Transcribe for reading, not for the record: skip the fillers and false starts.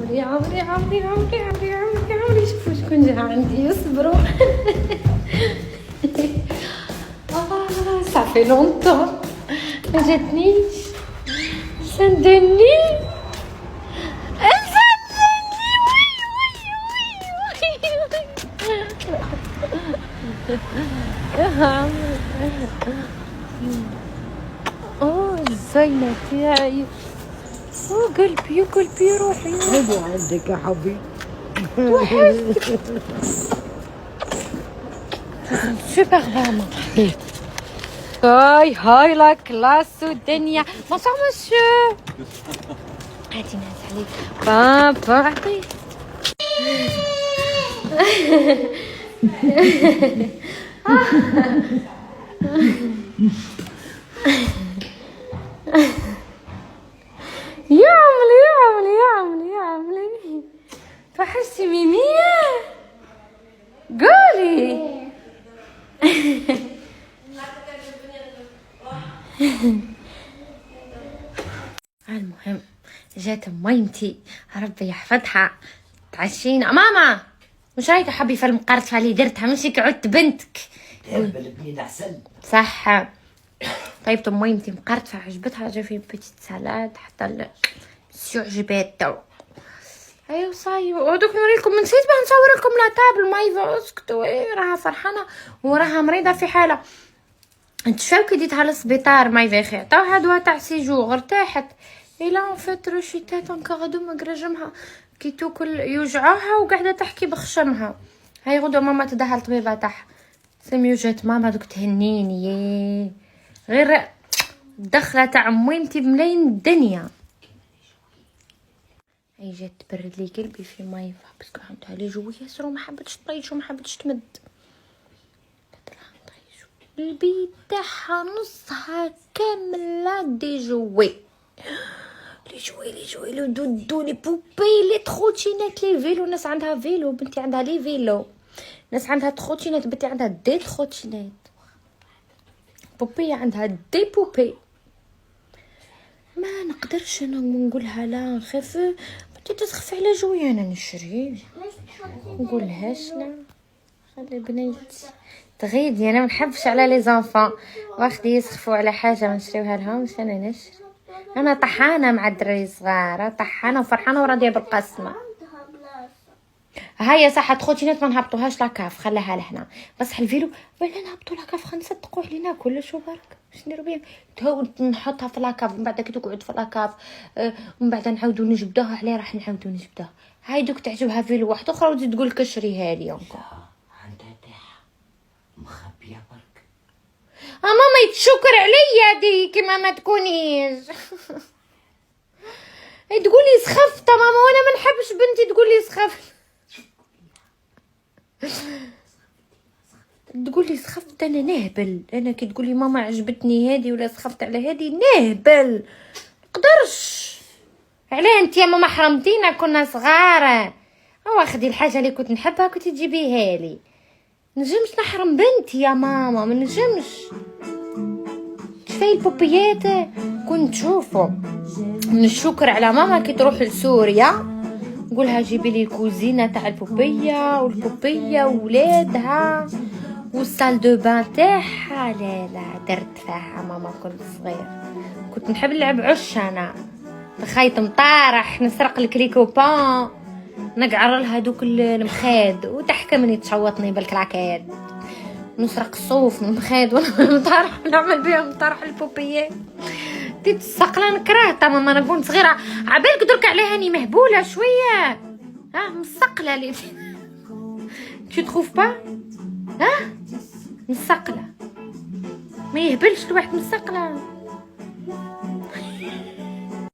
عمري عمري عمري عمري عمري عمري عمري شوفوا شكون جا عندي يصبروا. صافي لونطون ما جاتنيش. صدقني اوه الزينة تاعي، اوه قلبي قلبي روحي. هذي عندك يا حبيبي. سوبر ماما. هاي هاي لا كلاس والدنيا. بونسوار مسيو. غادي نهز عليك بابا عطيه. يا عملي يا عملي يا عملي يا عملي توحشتي ميمية؟ قولي. المهم جات ميمتي ربي يحفظها تعشينا. ماما مش رايك حبي في المقرطفه اللي درتها؟ ماشي كعدت بنتك البنين احسن. صح. طيب ميمتي مقرطفه عجبتها، جا فيه بيتيت سالاد حتى مسيو عجباتو. ايوا صاي ودوك نوريلكم. نسيت باه نصور لكم لا طابل مايفا. اسكتوا راها فرحانه وراها مريضه في حاله. نتشفاو كي ديتها للسبيطار مايفا خي عطاوها دواء تاع سيجور ارتاحت. الا اون فيت روشيتات انكا غدو مقرجمها كي توكل يوجعوها وقاعده تحكي بخشمها. هاي غدوه ماما تدها للطبيبه تاعها. سميو جات ماما دوك تهنيني غير الدخله تاع ميمتي بملاين الدنيا. هي جات تبرد لي قلبي في مايفا باسكو عندها لي جو ياسر وما حبتش تطيش وما حبتش تمد. قلت لها نطيش البيت تاعها نصها كامله دي جوي لي جوي لو دودو لي بوبي لي تروتينات لي فيلو. ناس عندها فيلو بنتي عندها لي فيلو. ناس عندها تروتينات بنتي عندها دي تروتينات. بوبي عندها دي بوبي. ما نقدرش انا نقولها لا نخاف بنتي تسخف على جوي انا نشري نقولهاش لا. خلي بنيت تغيدي انا ما نحبش على لي زانفون واخدي يسخفوا على حاجه ما نشريوها لهمش. انا نشري انا طحانه مع الدراري الصغار طحانه وفرحانه وراضيه بالقسمه. هيا صح تخوتينات ما نهبطوهاش لاكاف خليها لهنا. بصح الفيلو ولا نهبطوا لاكاف خنصدقوا علينا كلشو برك باش نديرو بيه. تو نحطها في لاكاف ومن بعد كي تقعد في لاكاف ومن بعد نعاودو نجبدوها عليه راح نعاودو نجبدوها. هاي دوك تعجبها فيلو واحد اخرى وتزيد تقول كشريها لي انكم. عندها تاعها مخبيه برك. ماما يتشكر عليا دي كيما ما تكونيش. تقولي سخفت ماما وانا ما نحبش بنتي تقولي سخفت. تقولي سخفت انا نهبل. انا كي تقولي ماما عجبتني هذه ولا سخفت على هذه نهبل نقدرش. علاه انت يا ماما حرمتينا كنا صغار. واخدي الحاجه اللي كنت نحبها كنت تجيبيها لي. نجمش نحرم بنتي يا ماما ما نجمش. شفاي البوبيات كنت تشوفوا من الشكر على ماما كي تروح لسوريا نقولها جيبي لي الكوزينه تاع البوبيه والبوبيه وولادها والسال دو بان تاعها. لا درت فيها ماما كنت صغير. كنت نحب نلعب عش انا نخيط مطارح نسرق الكريكوبان نقعر لها دوك المخاد وتحكمني تشوطني بالكراكات. نسرق الصوف من المخاد وانا مطارح نعمل بها مطارح البوبيات. ديت الصقله نكرهتها ماما انا كنت صغيره. عبالك درك عليها اني مهبوله شويه. مسقله لي tu trouves pas مسقله ما يهبلش الواحد مسقله.